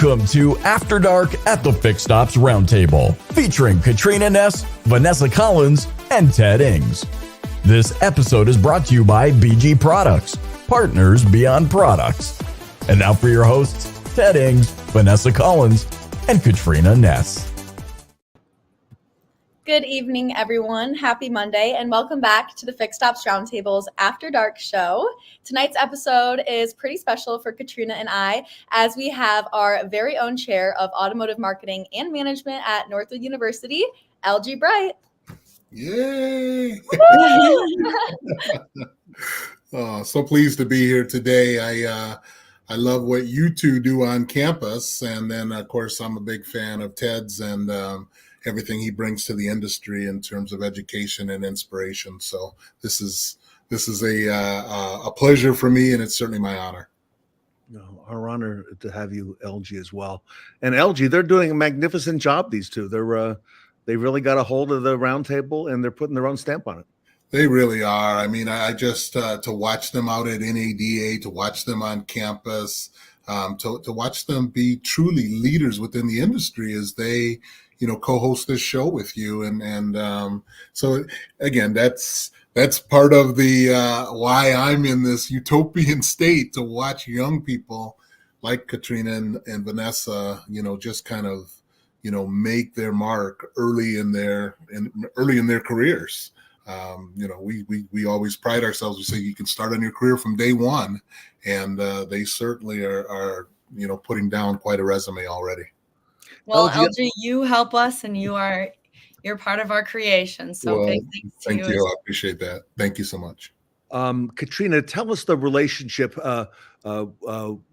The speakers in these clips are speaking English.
Welcome to After Dark at the Fix Stops Roundtable, featuring Katrina Ness, Vanessa Collins, and Ted Ings. This episode is brought to you by BG Products, partners beyond products. And now for your hosts, Ted Ings, Vanessa Collins, and Katrina Ness. Good evening, everyone. Happy Monday, and welcome back to the Fix Stops Roundtable's After Dark show. Tonight's episode is pretty special for Katrina and I, as we have our very own chair of automotive marketing and management at Northwood University, Elgie Bright. Yay! Oh, so pleased to be here today. I love what you two do on campus, and then of course I'm a big fan of Ted's and everything he brings to the industry in terms of education and inspiration. So this is a pleasure for me, and it's certainly my honor. No, our honor to have you, Elgie, as well. And Elgie, they're doing a magnificent job. These two, they really got a hold of the roundtable, and they're putting their own stamp on it. They really are. I mean, I just to watch them out at NADA, to watch them on campus, to watch them be truly leaders within the industry as they, co-host this show with you. And so again, that's part of the why I'm in this utopian state, to watch young people like Katrina and Vanessa, just kind of, make their mark early in their careers. We always pride ourselves. We say you can start on your career from day one, and they certainly are putting down quite a resume already. Well, Elgie, you help us, and you're part of our creation. So big thanks to you. Thank you. I appreciate that. Thank you so much. Katrina, tell us the relationship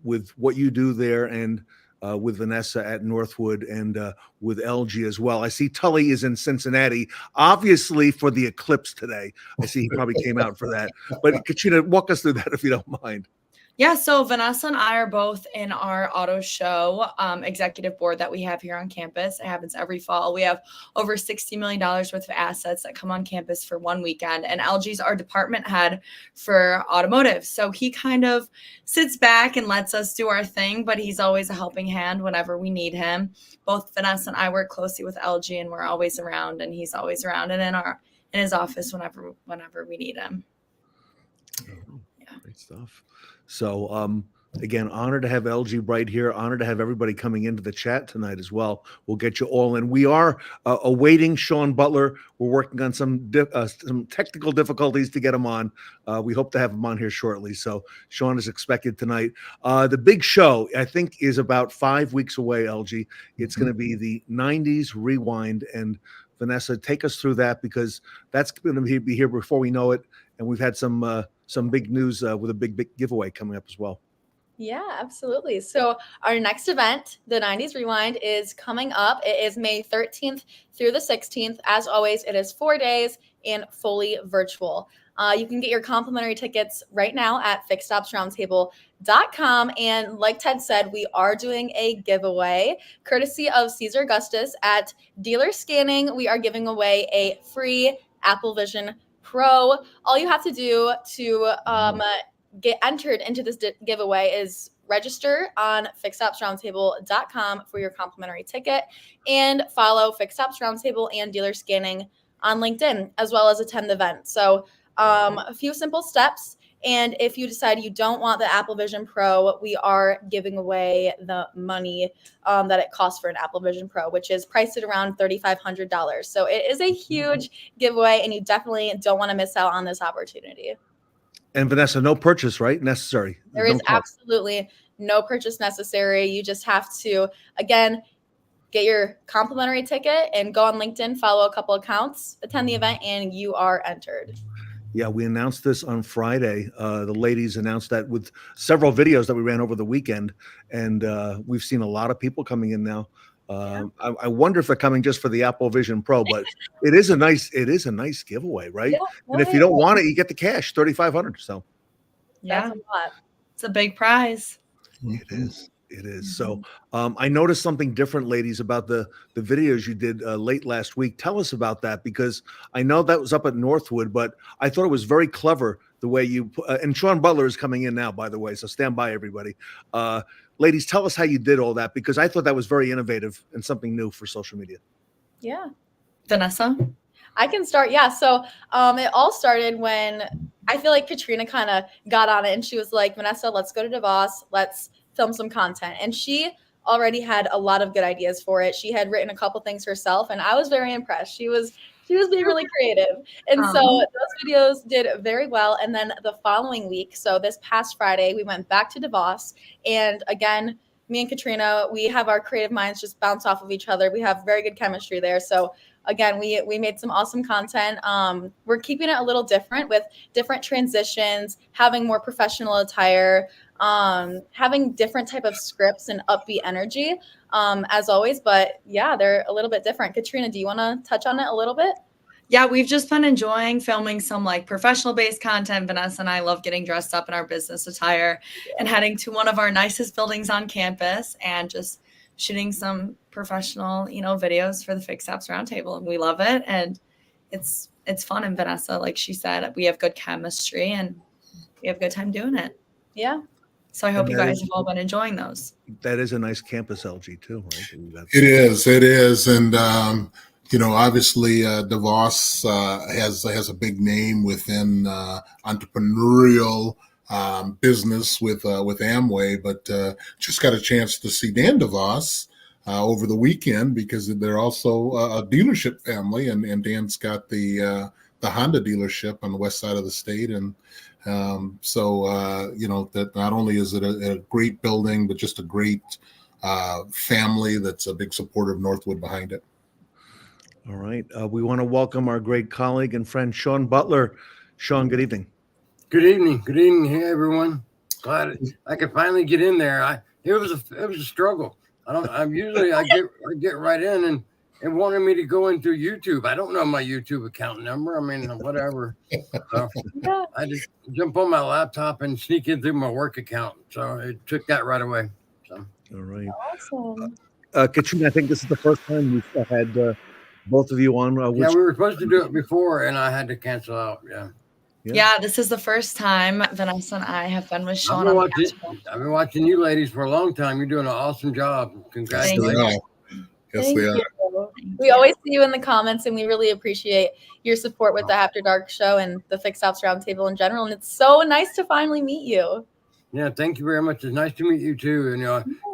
with what you do there, and with Vanessa at Northwood, and with Elgie as well. I see Tully is in Cincinnati, obviously for the eclipse today. I see he probably came out for that. But Katrina, walk us through that if you don't mind. Yeah, so Vanessa and I are both in our auto show executive board that we have here on campus. It happens every fall. We have over $60 million worth of assets that come on campus for one weekend. And Elgie's our department head for automotive. So he kind of sits back and lets us do our thing, but he's always a helping hand whenever we need him. Both Vanessa and I work closely with Elgie, and we're always around, and he's always around and in his office whenever we need him. Yeah. Great stuff. So, again, honored to have Elgie Bright here. Honored to have everybody coming into the chat tonight as well. We'll get you all in. We are awaiting SHAWN Butler. We're working on some technical difficulties to get him on. We hope to have him on here shortly. So SHAWN is expected tonight. The big show, I think, is about 5 weeks away, Elgie. It's going to be the 90s Rewind. And Vanessa, take us through that, because that's going to be here before we know it. And we've had some big news with a big giveaway coming up as well. Yeah, absolutely. So our next event, the 90s Rewind, is coming up. It is May 13th through the 16th. As always, it is 4 days and fully virtual. You can get your complimentary tickets right now at fixstopsroundtable.com. And like Ted said, we are doing a giveaway courtesy of Caesar Augustus at Dealer Scanning. We are giving away a free Apple Vision Pro. All you have to do to get entered into this giveaway is register on fixstopsroundtable.com for your complimentary ticket, and follow Fix Stops Roundtable and Dealer Scanning on LinkedIn, as well as attend the event. So a few simple steps. And if you decide you don't want the Apple Vision Pro, we are giving away the money that it costs for an Apple Vision Pro, which is priced at around $3,500. So it is a huge giveaway, and you definitely don't want to miss out on this opportunity. And Vanessa, no purchase, right? Necessary. There is absolutely no purchase necessary. You just have to, again, get your complimentary ticket and go on LinkedIn, follow a couple accounts, attend the event, and you are entered. Yeah, we announced this on Friday. The ladies announced that with several videos that we ran over the weekend, and we've seen a lot of people coming in now. I wonder if they're coming just for the Apple Vision Pro, but it is a nice giveaway, right? Yeah, and if you don't want it, you get the cash, $3,500. So yeah, that's a lot. It's a big prize. It is. It is. So I noticed something different, ladies, about the videos you did late last week. Tell us about that, because I know that was up at Northwood, but I thought it was very clever the way you and SHAWN BUTLER is coming in now, by the way, so stand by, everybody. Ladies, tell us how you did all that, because I thought that was very innovative and something new for social media. Yeah. Vanessa? I can start. Yeah. So it all started when I feel like Katrina kind of got on it and she was like, Vanessa, let's go to DeVos. Let's film some content. And she already had a lot of good ideas for it. She had written a couple things herself and I was very impressed. She was being really creative. And so those videos did very well. And then the following week, so this past Friday, we went back to DeVos. And again, me and Katrina, we have our creative minds just bounce off of each other. We have very good chemistry there. So again, we made some awesome content. We're keeping it a little different with different transitions, having more professional attire, having different type of scripts and upbeat energy, as always. But yeah, they're a little bit different. Katrina, do you want to touch on it a little bit? Yeah, we've just been enjoying filming some like professional based content. Vanessa and I love getting dressed up in our business attire and heading to one of our nicest buildings on campus and just shooting some professional, videos for the Fixed Ops Roundtable. And we love it. And it's fun. And Vanessa, like she said, we have good chemistry and we have a good time doing it. Yeah. So I hope you guys have all been enjoying those. That is a nice campus, LG, too, right? It is. And, obviously DeVos has a big name within entrepreneurial business with Amway, but just got a chance to see Dan DeVos over the weekend because they're also a dealership family, and Dan's got the Honda dealership on the west side of the state, and that not only is it a great building, but just a great family that's a big supporter of Northwood behind it. All right. We want to welcome our great colleague and friend, SHAWN BUTLER. SHAWN, good evening. Good evening. Good evening. Hey, everyone. Glad I could finally get in there. It was a struggle. I get right in, and it wanted me to go into YouTube. I don't know my YouTube account number. I mean, whatever. So I just jump on my laptop and sneak in through my work account. So it took that right away. So. All right. Awesome. Katrina, I think this is the first time we've had both of you on. We were supposed to do it before, and I had to cancel out. Yeah, this is the first time Vanessa and I have been with SHAWN. I've been watching you ladies for a long time. You're doing an awesome job. Congratulations. Yes, Thank they are. you. We always see you in the comments, and we really appreciate your support with the After Dark show and the Fixed Ops Roundtable in general. And it's so nice to finally meet you. Yeah, thank you very much. It's nice to meet you too.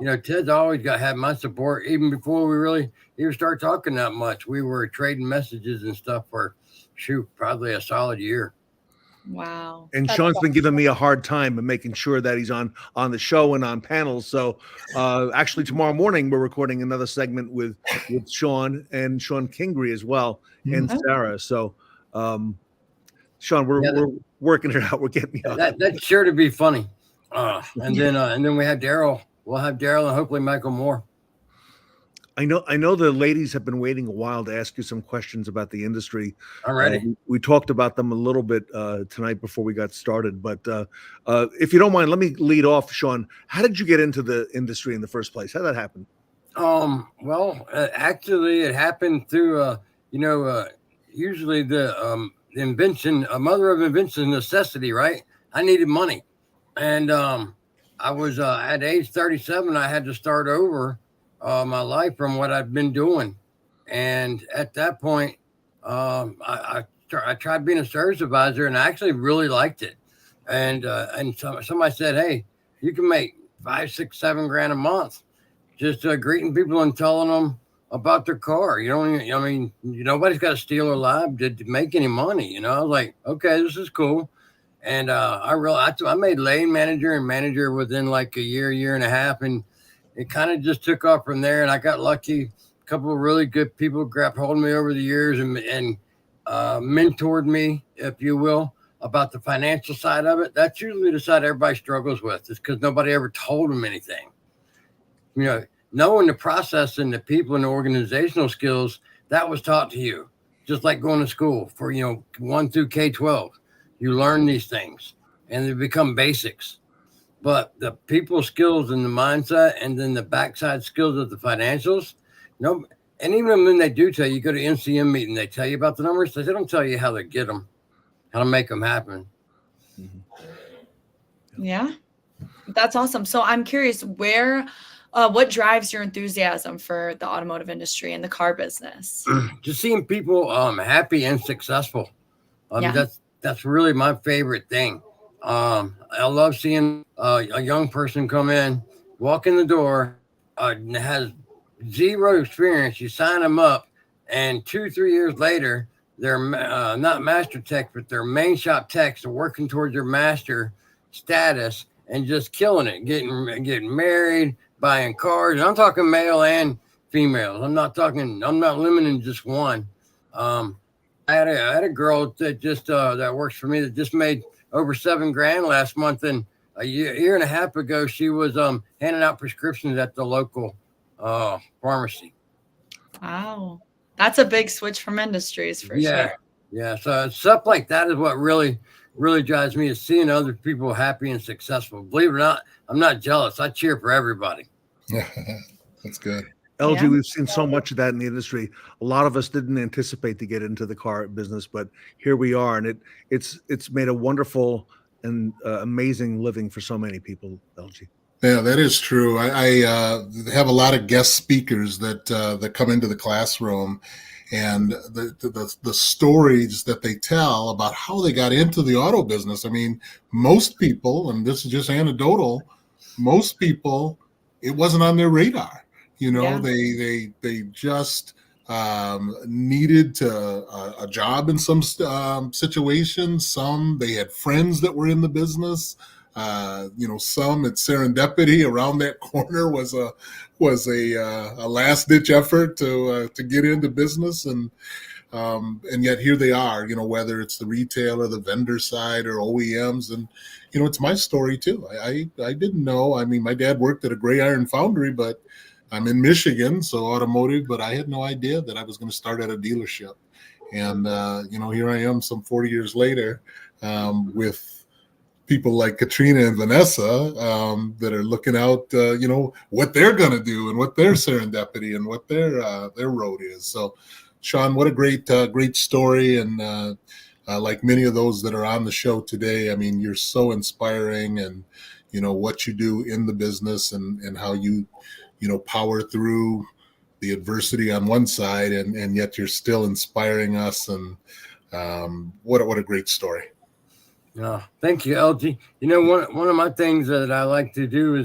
And Ted's always had my support even before we really even started talking that much. We were trading messages and stuff for probably a solid year. Wow. And SHAWN's been giving me a hard time and making sure that he's on the show and on panels. So actually tomorrow morning we're recording another segment with SHAWN and Sean Kingery as well, and Sarah. So SHAWN, we're working it out. We're getting that's sure to be funny. And then we have Daryl. We'll have Daryl and hopefully Michael Moore. I know the ladies have been waiting a while to ask you some questions about the industry. I'm ready. We talked about them a little bit tonight before we got started, but if you don't mind, let me lead off, SHAWN. How did you get into the industry in the first place? How did that happen? Well, actually, it happened through usually the invention, a mother of invention, necessity, right? I needed money, and I was at age 37. I had to start over my life from what I'd been doing, and at that point, I tried being a service advisor, and I actually really liked it. And somebody said, "Hey, you can make $5, $6, $7 a month just greeting people and telling them about their car. Nobody's got to steal or lie to make any money." I was like, "Okay, this is cool." And I made lane manager and manager within like a year and a half, and it kind of just took off from there. And I got lucky. A couple of really good people grabbed hold of me over the years and mentored me, if you will, about the financial side of it. That's usually the side everybody struggles with, is because nobody ever told them anything. Knowing the process and the people and the organizational skills, that was taught to you, just like going to school for, 1 through K-12. You learn these things and they become basics. But the people skills and the mindset, and then the backside skills of the financials, and even when they do tell you, go to NCM meeting, they tell you about the numbers, they don't tell you how to get them, how to make them happen. Yeah, that's awesome. So I'm curious, what drives your enthusiasm for the automotive industry and the car business? Just seeing people happy and successful. Yeah. That's really my favorite thing. I love seeing a young person come in, walk in the door, has zero experience. You sign them up, and 2, 3 years later, they're not master tech, but they're main shop techs. They're working towards their master status and just killing it, getting married, buying cars. And I'm talking male and females. I'm not limiting just one. I had a girl that just that works for me that just made over $7,000 last month, and a year and a half ago she was handing out prescriptions at the local pharmacy. Wow, that's a big switch from industries for sure. Yeah. So stuff like that is what really drives me, is seeing other people happy and successful. Believe it or not, I'm not jealous. I cheer for everybody. That's good. LG, Yeah. we've seen so much of that in the industry. A lot of us didn't anticipate to get into the car business, but here we are, and it's made a wonderful and amazing living for so many people. LG. Yeah, that is true. I have a lot of guest speakers that come into the classroom, and the stories that they tell about how they got into the auto business. I mean, most people, and this is just anecdotal, most people, it wasn't on their radar. Yeah. They just needed a job in some situations. Some, they had friends that were in the business. Some, it's serendipity. Around that corner was a last ditch effort to get into business, and yet here they are. Whether it's the retailer, the vendor side, or OEMs, and it's my story too. I didn't know. I mean, my dad worked at a gray iron foundry, but I'm in Michigan, so automotive, but I had no idea that I was going to start at a dealership. And, here I am some 40 years later with people like Katrina and Vanessa that are looking out, what they're going to do and what their serendipity and what their road is. So, Shawn, what a great story. And like many of those that are on the show today, I mean, you're so inspiring, and, what you do in the business and how you power through the adversity on one side, and yet you're still inspiring us. And what a great story. Thank you, LG. One of my things that I like to do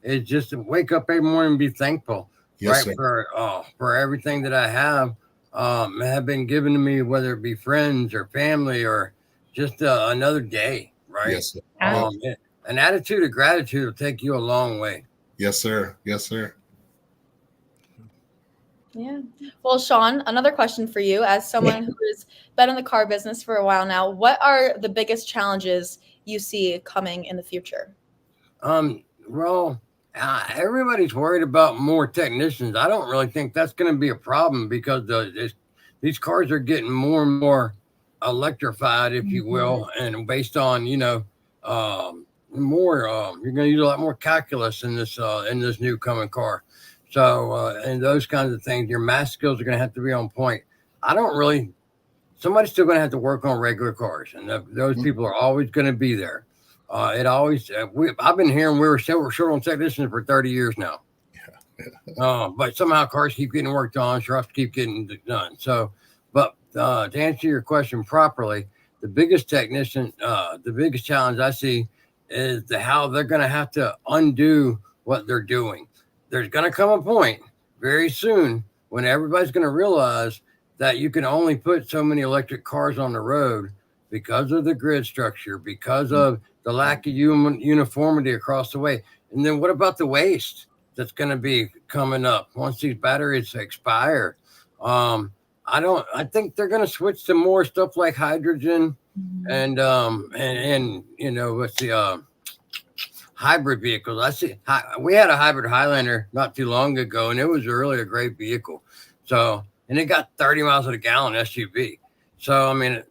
is just wake up every morning and be thankful, Yes, right, sir. for everything that I have been given to me, whether it be friends or family or just another day, right? Yes, sir. An attitude of gratitude will take you a long way. Yes, sir. Yes, sir. Yeah. Well, Shawn, another question for you. As someone who has been in the car business for a while now, what are the biggest challenges you see coming in the future? Well, everybody's worried about more technicians. I don't really think that's going to be a problem, because these cars are getting more and more electrified, if you will, and based on more you're going to use a lot more calculus in this new coming car. So and those kinds of things, your math skills are going to have to be on point. Somebody's still going to have to work on regular cars, and those people are always going to be there. I've been hearing we're short on technicians for 30 years now. But somehow cars keep getting worked on, shops keep getting done. So, but to answer your question properly, the biggest challenge I see is how they're going to have to undo what they're doing. There's going to come a point very soon when everybody's going to realize that you can only put so many electric cars on the road because of the grid structure, because of the lack of uniformity across the way. And then what about the waste that's going to be coming up once these batteries expire? I think they're going to switch to more stuff like hydrogen and what's the hybrid vehicles. We had a hybrid Highlander not too long ago, and it was really a great vehicle. So, and it got 30 miles to the gallon SUV. So, I mean,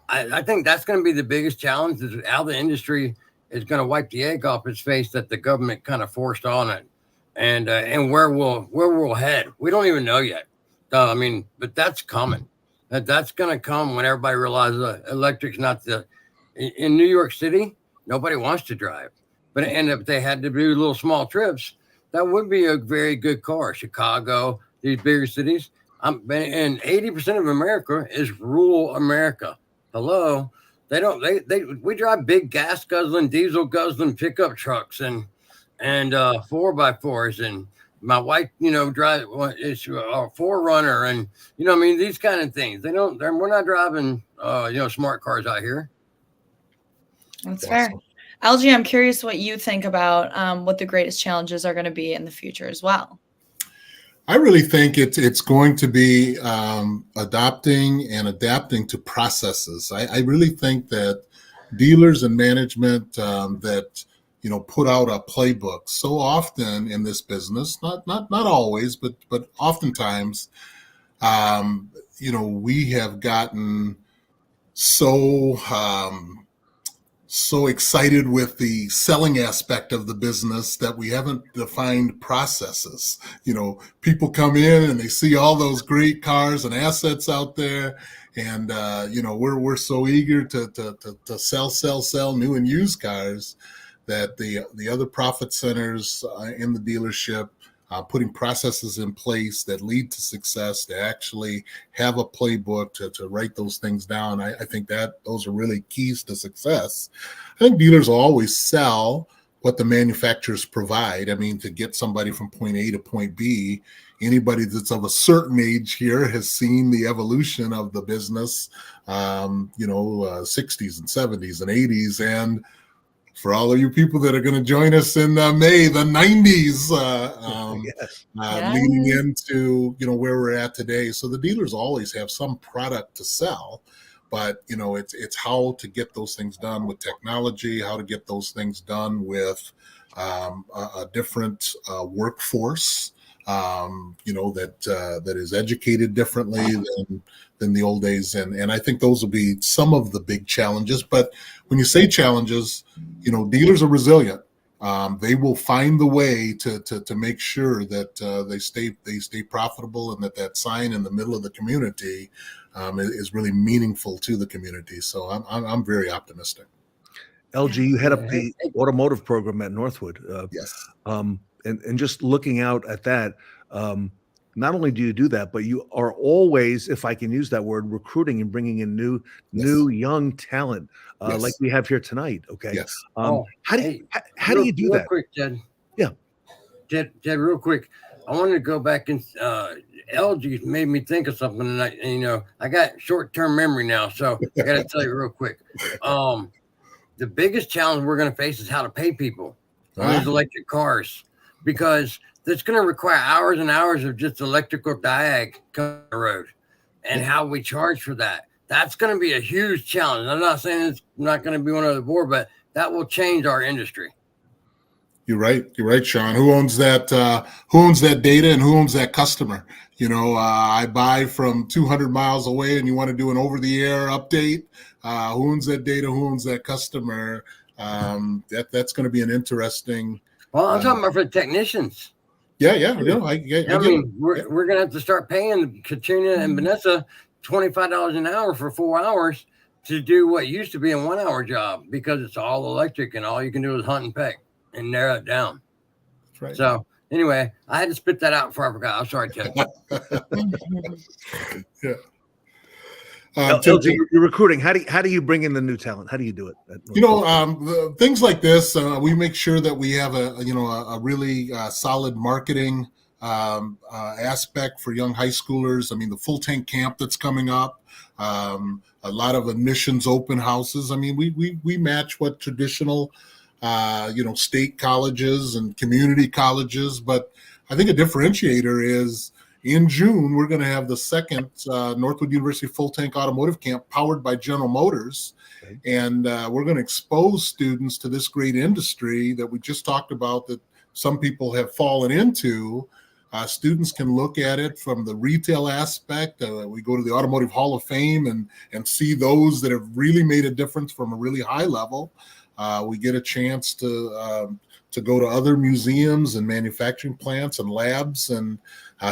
I think that's going to be the biggest challenge, is how the industry is going to wipe the egg off its face that the government kind of forced on it, and where we'll head. We don't even know yet. But that's coming. That's going to come when everybody realizes electric's not in New York City, nobody wants to drive. But if they had to do little small trips, that would be a very good car. Chicago, these bigger cities. And 80% of America is rural America. Hello. We drive big gas guzzling, diesel guzzling pickup trucks and 4x4s. And my wife, drive it's a Forerunner and, these kind of things. We're not driving, smart cars out here. That's fair. Elgie, I'm curious what you think about what the greatest challenges are going to be in the future as well. I really think it's going to be adopting and adapting to processes. I really think that dealers and management that put out a playbook so often in this business, not always, but oftentimes, we have gotten so excited with the selling aspect of the business that we haven't defined processes. People come in and they see all those great cars and assets out there, and we're so eager to sell new and used cars that the other profit centers in the dealership putting processes in place that lead to success, to actually have a playbook to write those things down. I think that those are really keys to success. I think dealers will always sell what the manufacturers provide. I mean, to get somebody from point A to point B, anybody that's of a certain age here has seen the evolution of the business, 60s and 70s and 80s. And for all of you people that are going to join us in May, the 90s, leading into, where we're at today. So the dealers always have some product to sell, but, it's how to get those things done with technology, how to get those things done with a different workforce, that is educated differently than the old days. And I think those will be some of the big challenges. But when you say challenges, dealers are resilient. They will find the way to make sure that they stay profitable, and that sign in the middle of the community is really meaningful to the community. So I'm very optimistic. Elgie, you head up the automotive program at Northwood. Yes. And just looking out at that, not only do you do that, but you are always, if I can use that word, recruiting and bringing in new young talent, like we have here tonight. Okay. Yes. How do you do that? Quick, Ted. Yeah. Ted, real quick. I wanted to go back and Elgie made me think of something, and I got short-term memory now, so I got to tell you real quick. The biggest challenge we're going to face is how to pay people on these electric cars, because that's going to require hours and hours of just electrical diag coming the road, and how we charge for that. That's going to be a huge challenge. I'm not saying it's not going to be one of the board, but that will change our industry. You're right, Sean. Who owns that data, and who owns that customer? I buy from 200 miles away and you want to do an over-the-air update. Who owns that data? Who owns that customer? That's going to be an interesting. Well, I'm talking about for the technicians. Yeah. I mean, we're going to have to start paying Katrina and Vanessa $25 an hour for 4 hours to do what used to be a 1 hour job, because it's all electric and all you can do is hunt and peck and narrow it down. That's right. So anyway, I had to spit that out before I forgot. I'm sorry, Ted. Yeah. You're recruiting. How do you bring in the new talent? How do you do it? Things like this, we make sure that we have a really solid marketing aspect for young high schoolers. I mean, the full tank camp that's coming up, a lot of admissions open houses. I mean, we match what traditional, state colleges and community colleges, but I think a differentiator is, in June, we're going to have the second Northwood University Full Tank Automotive Camp powered by General Motors. Okay. And we're going to expose students to this great industry that we just talked about, that some people have fallen into. Students can look at it from the retail aspect. We go to the Automotive Hall of Fame and see those that have really made a difference from a really high level. We get a chance to go to other museums and manufacturing plants and labs and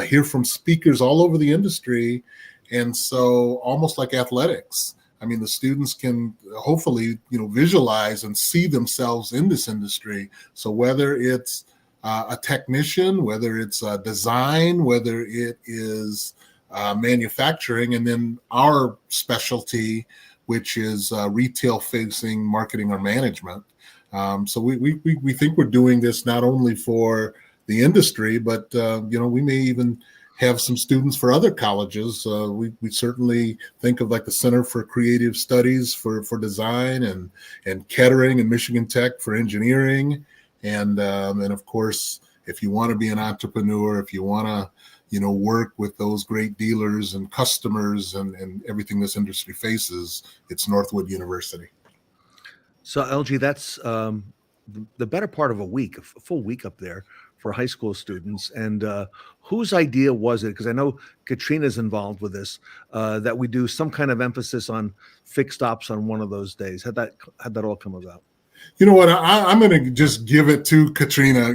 hear from speakers all over the industry. And so, almost like athletics, I mean, the students can hopefully, visualize and see themselves in this industry. So whether it's a technician, whether it's design, whether it is manufacturing, and then our specialty, which is retail-facing marketing or management. So we think we're doing this not only for the industry, but we may even have some students for other colleges. We certainly think of like the Center for Creative Studies for design, and Kettering and Michigan Tech for engineering, and of course, if you want to be an entrepreneur, if you want to work with those great dealers and customers and everything this industry faces, it's Northwood University. So LG, that's the better part of a full week up there for high school students. And whose idea was it? Because I know Katrina's involved with this, that we do some kind of emphasis on fixed ops on one of those days. How'd that all come about? You know what? I'm going to just give it to Katrina.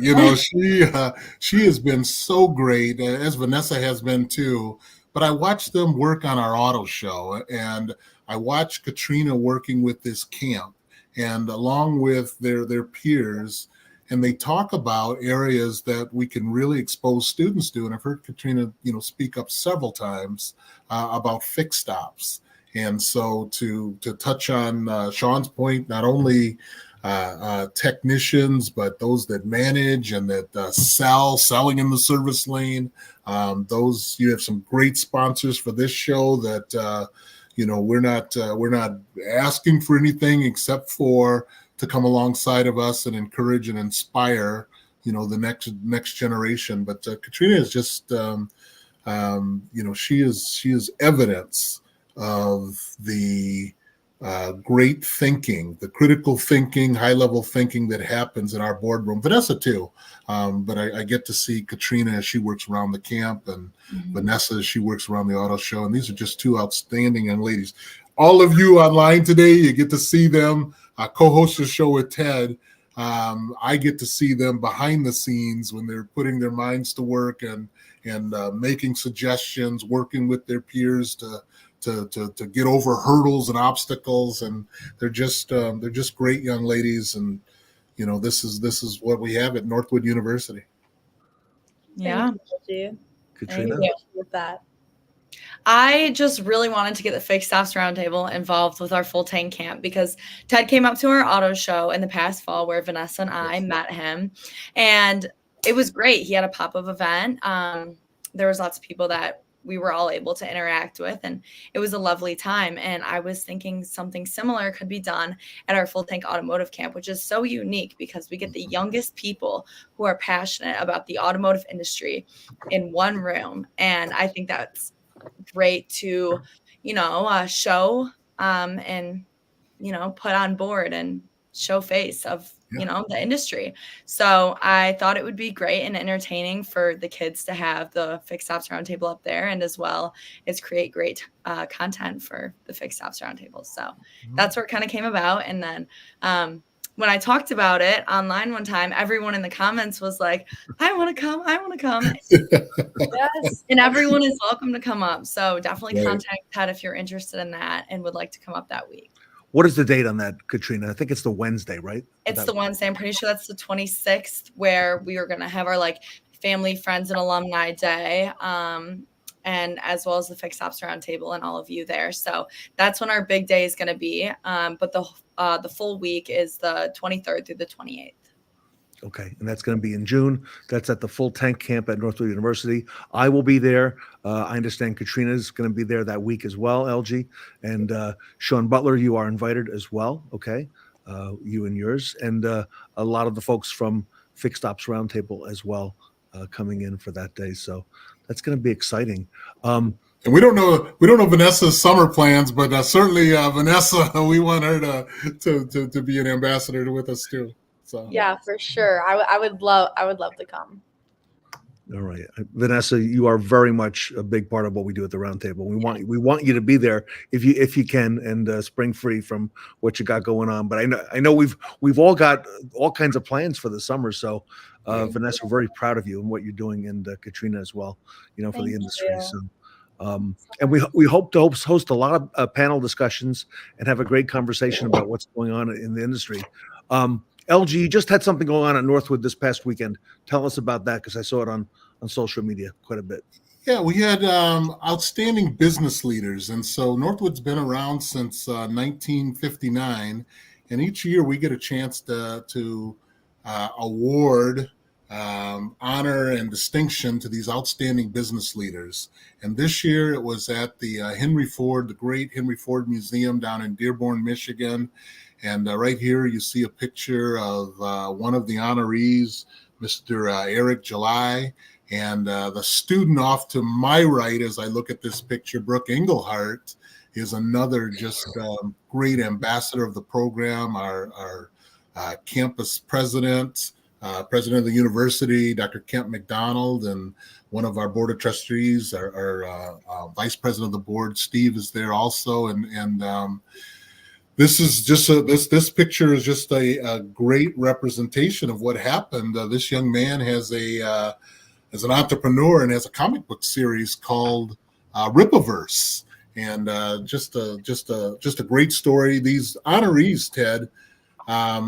She has been so great, as Vanessa has been too. But I watched them work on our auto show, and I watched Katrina working with this camp, and along with their peers, and they talk about areas that we can really expose students to. And I've heard Katrina, speak up several times about fixed ops. And so to touch on Sean's point, not only technicians, but those that manage and that selling in the service lane. You have some great sponsors for this show that we're not asking for anything except for to come alongside of us and encourage and inspire the next generation. But Katrina is just she is evidence of the great thinking, the critical thinking, high-level thinking that happens in our boardroom. Vanessa too, but I get to see Katrina as she works around the camp, and Vanessa as she works around the auto show. And these are just two outstanding young ladies. All of you online today, you get to see them co-host the show with Ted. I get to see them behind the scenes when they're putting their minds to work and making suggestions, working with their peers to get over hurdles and obstacles, and they're just great young ladies, and this is what we have at Northwood University. Yeah, Thank you. Katrina, With that. I just really wanted to get the Fixed Ops Roundtable involved with our full tank camp, because Ted came up to our auto show in the past fall where Vanessa and I met him, and it was great. He had a pop-up event. There was lots of people that we were all able to interact with, and it was a lovely time. And I was thinking something similar could be done at our full tank automotive camp, which is so unique because we get the youngest people who are passionate about the automotive industry in one room. And I think that's great to, show and, put on board and show face of, the industry. So I thought it would be great and entertaining for the kids to have the Fixed Ops Roundtable up there, and as well as create great content for the Fixed Ops Roundtable. So that's where it kind of came about. And then when I talked about it online one time, everyone in the comments was like, I want to come. Yes. And everyone is welcome to come up. So definitely contact Ted if you're interested in that and would like to come up that week. what is the date on that, Katrina? I think it's the Wednesday, right? It's the Wednesday. I'm pretty sure that's the 26th, where we are going to have our family, friends, and alumni day. And as well as the Fixed Ops Roundtable and all of you there. So that's when our big day is going to be. But the full week is the 23rd through the 28th. Okay, and that's going to be in June. That's at the full tank camp at Northwood University. I will be there. I understand Katrina is going to be there that week as well, Elgie. And SHAWN Butler, you are invited as well, okay? You and yours. And a lot of the folks from Fixed Ops Roundtable as well coming in for that day. So that's going to be exciting. And we don't know Vanessa's summer plans, but certainly Vanessa, we want her to be an ambassador with us too. So yeah, for sure. I would love to come. All right, Vanessa, you are very much a big part of what we do at the Roundtable. We want you to be there if you can, and spring free from what you got going on. But I know we've all got all kinds of plans for the summer. So Vanessa, we're very proud of you and what you're doing, and Katrina as well. For the industry. So And we hope to host a lot of panel discussions and have a great conversation about what's going on in the industry. LG, you just had something going on at Northwood this past weekend. Tell us about that, because I saw it on social media quite a bit. Yeah, we had outstanding business leaders. And so Northwood's been around since 1959. And each year we get a chance to award honor and distinction to these outstanding business leaders. And this year it was at the the great Henry Ford Museum down in Dearborn, Michigan. And right here you see a picture of one of the honorees, Mr. Eric July. And the student off to my right, as I look at this picture, Brooke Engelhardt, is another just great ambassador of the program, our campus president of the university, Dr. Kent McDonald, and one of our board of trustees, our vice president of the board, Steve, is there also. And this is just this picture is just a great representation of what happened. This young man has as an entrepreneur and has a comic book series called Ripaverse, and just a great story. These honorees, Ted,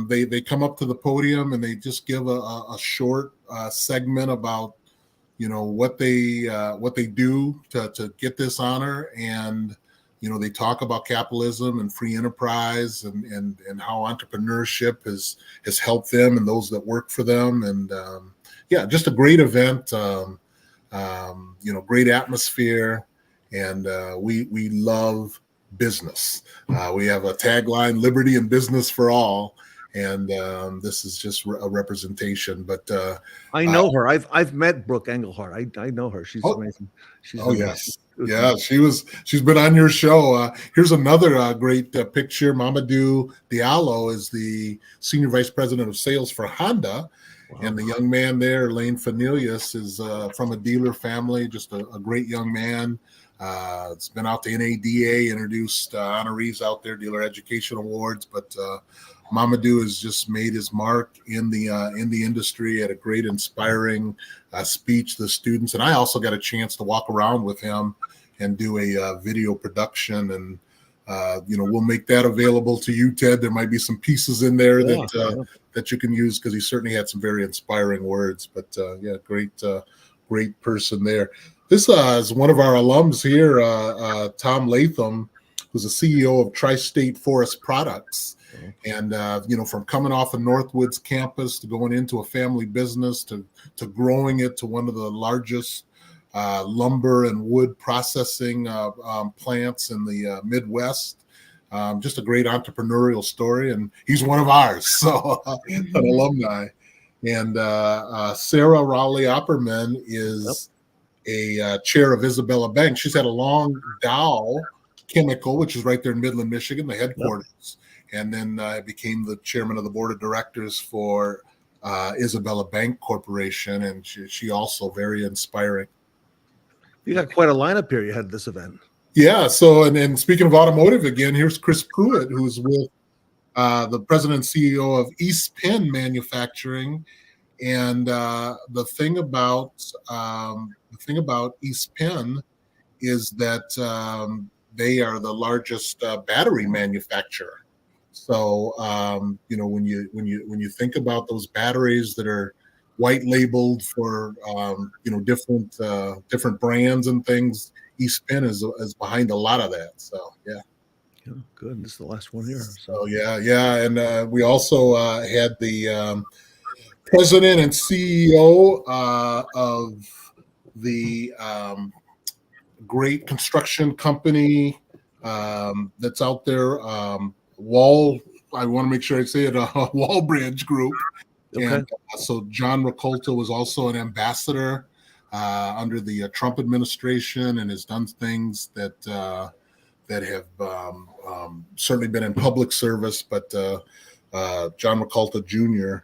they come up to the podium and they just give a short segment about what they do to get this honor, and they talk about capitalism and free enterprise and how entrepreneurship has helped them and those that work for them. And yeah, just a great event, great atmosphere, and we love business. We have a tagline, liberty and business for all, and this is just a representation. But I know her. I've met Brooke Engelhardt. I know her. She's amazing. She's amazing. Yes. Yeah, she's been on your show. Here's another great picture. Mamadou Diallo is the senior vice president of sales for Honda. Wow. And the young man there, Lane Fanelius, is from a dealer family, just a great young man. It's been out to NADA, introduced honorees out there, Dealer Education Awards. But Mamadou has just made his mark in the industry, at a great, inspiring speech to the students. And I also got a chance to walk around with him and do a video production. And we'll make that available to you, Ted. There might be some pieces in there that you can use, because he certainly had some very inspiring words. But yeah, great person there. This is one of our alums here, Tom Latham, who's the CEO of Tri-State Forest Products. And, from coming off of Northwood's campus to going into a family business to growing it to one of the largest lumber and wood processing plants in the Midwest. Just a great entrepreneurial story. And he's one of ours, so an alumni. And Sarah Rowley Opperman is a chair of Isabella Bank. She's had a long Dow Chemical, which is right there in Midland, Michigan, the headquarters. And then became the chairman of the board of directors for Isabella Bank Corporation. And she also very inspiring. You got quite a lineup here. You had this event. Yeah. So, and speaking of automotive again, here's Chris Pruitt, who's with the president and CEO of East Penn Manufacturing. And the thing about East Penn is that they are the largest battery manufacturer. So when you think about those batteries that are white labeled for different brands and things, East Penn is behind a lot of that. So yeah. Yeah, good. This is the last one here. So yeah, and we also had the president and CEO of the great construction company that's out there. I want to make sure I say it, Wallbridge Group. Okay. And so John Racolta was also an ambassador under the Trump administration, and has done things that have certainly been in public service. But John Racolta Jr.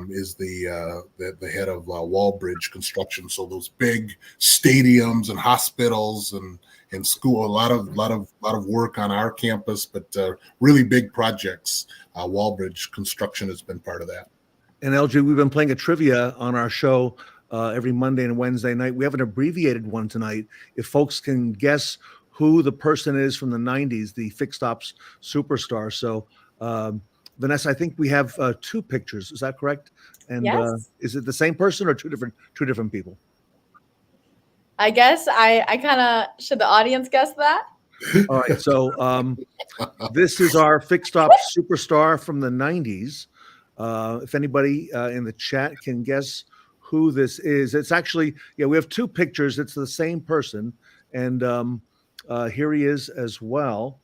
Is the head of Wallbridge Construction. So those big stadiums and hospitals and school, a lot of work on our campus, but really big projects. Wallbridge Construction has been part of that. And LG, we've been playing a trivia on our show every Monday and Wednesday night. We have an abbreviated one tonight. If folks can guess who the person is from the 90s, the Fixed Ops superstar. So, Vanessa, I think we have 2 pictures. Is that correct? And Yes. is it the same person or two different people? I guess I kind of, should the audience guess that? All right. So this is our Fixed Ops superstar from the 90s. If anybody in the chat can guess who this is, it's actually, we have 2 pictures. It's the same person. And here he is as well.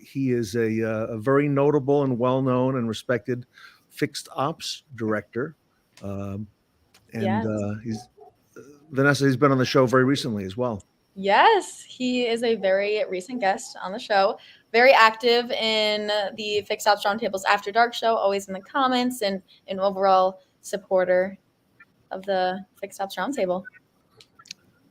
He is a very notable and well-known and respected Fixed Ops director. Yes. Vanessa, he's been on the show very recently as well. Yes, he is a very recent guest on the show. Very active in the Fixed Ops Roundtables After Dark show, always in the comments, and an overall supporter of the Fixed Ops Roundtable.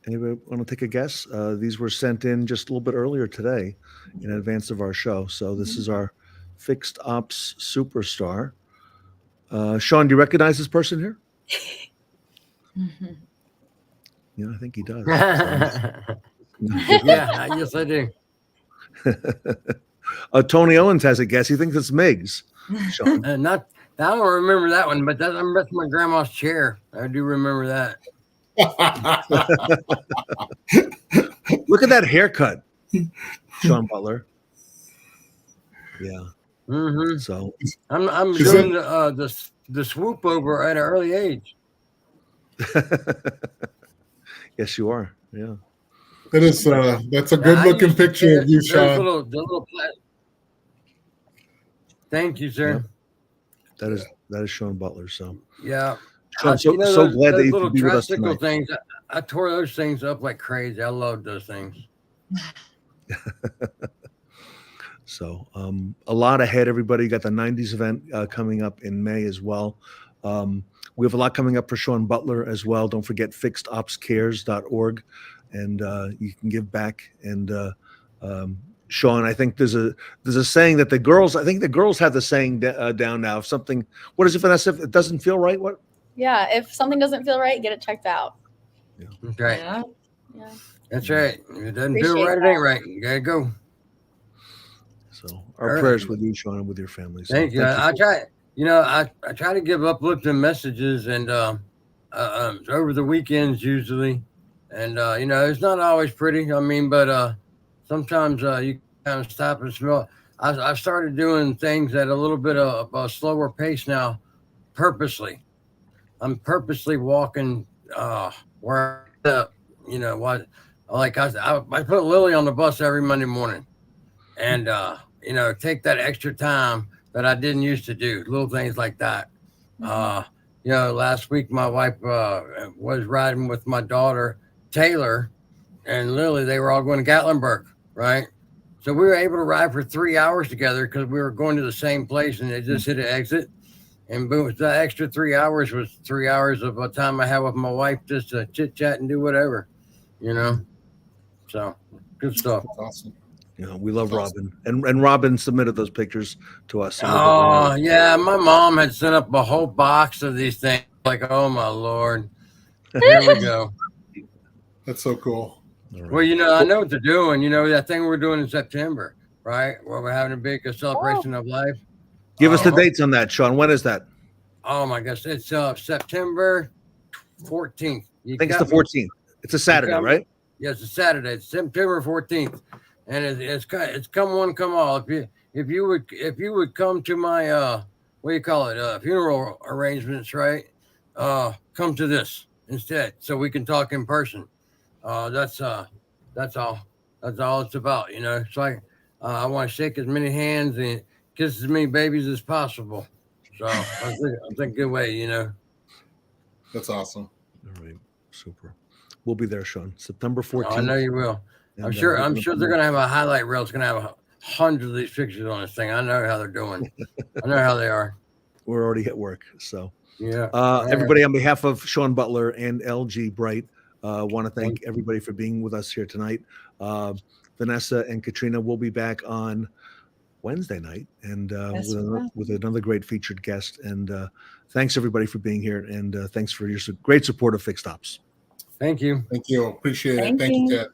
Anybody want to take a guess? These were sent in just a little bit earlier today in advance of our show. So this is our Fixed Ops superstar. Sean, do you recognize this person here? Yeah, I think he does. Yeah, yes, I do. Tony Owens has a guess. He thinks it's Miggs. Sean. I don't remember that one, but that's my grandma's chair. I do remember that. Look at that haircut, Shawn Butler. Yeah. Mm-hmm. So I'm doing the swoop over at an early age. Yes, you are. Yeah. That is that's a good looking picture of you, Sean. Thank you, sir. Yeah. That is Shawn Butler. So yeah. Sean, so glad that you could be with us tonight. Things, I tore those things up like crazy. I love those things. So a lot ahead, everybody. You got the 90s event coming up in May as well. We have a lot coming up for Shawn Butler as well. Don't forget fixedopscares.org, and you can give back. And Sean, I think there's a saying that the girls have the saying down now. If something, what is it, Vanessa? If it doesn't feel right, what? Yeah, if something doesn't feel right, get it checked out. Yeah. Okay. Yeah. That's right. If it doesn't feel right, it ain't right. You gotta go. So our prayers with you, Sean, and with your family. So thank you. I try. I try to give uplifting messages, and over the weekends usually, and it's not always pretty. I mean, but sometimes you kind of stop and smell. I've started doing things at a little bit of a slower pace now, purposely. I'm purposely walking where what, like I put Lily on the bus every Monday morning, and take that extra time that I didn't used to do, little things like that. Last week my wife was riding with my daughter Taylor and Lily. They were all going to Gatlinburg, right? So we were able to ride for 3 hours together because we were going to the same place, and they just hit an exit. And boom, the extra 3 hours was 3 hours of time I had with my wife just to chit chat and do whatever, So good stuff. That's awesome. We love Robin, and Robin submitted those pictures to us. Oh yeah, my mom had sent up a whole box of these things. Like, oh my Lord, here we go. That's so cool. Right. Well, I know what they're doing. That thing we're doing in September, right? Where we're having a big celebration of life. Give us the dates on that, Sean. When is that? Oh my gosh, it's September 14th. I think it's the 14th. It's a Saturday, right? Yes, it's a Saturday. It's September 14th. And it's come one, come all. If you would come to my funeral arrangements, right? Come to this instead, so we can talk in person. That's all it's about. It's like I want to shake as many hands and kiss as many babies as possible. So I think a good way. That's awesome. All right, super. We'll be there, Sean. September 14th. I know you will. And I'm sure they're going to have a highlight reel. It's going to have hundreds of these pictures on this thing. I know how they're doing. I know how they are. We're already at work. So, yeah. Everybody, on behalf of Shawn Butler and Elgie Bright, want to thank everybody for being with us here tonight. Vanessa and Katrina will be back on Wednesday night, and Yes, with, we will. with another great featured guest. And thanks everybody for being here, and thanks for your great support of Fixed Ops. Thank you. Thank you. Appreciate it. Thank Thank you, you. Ted.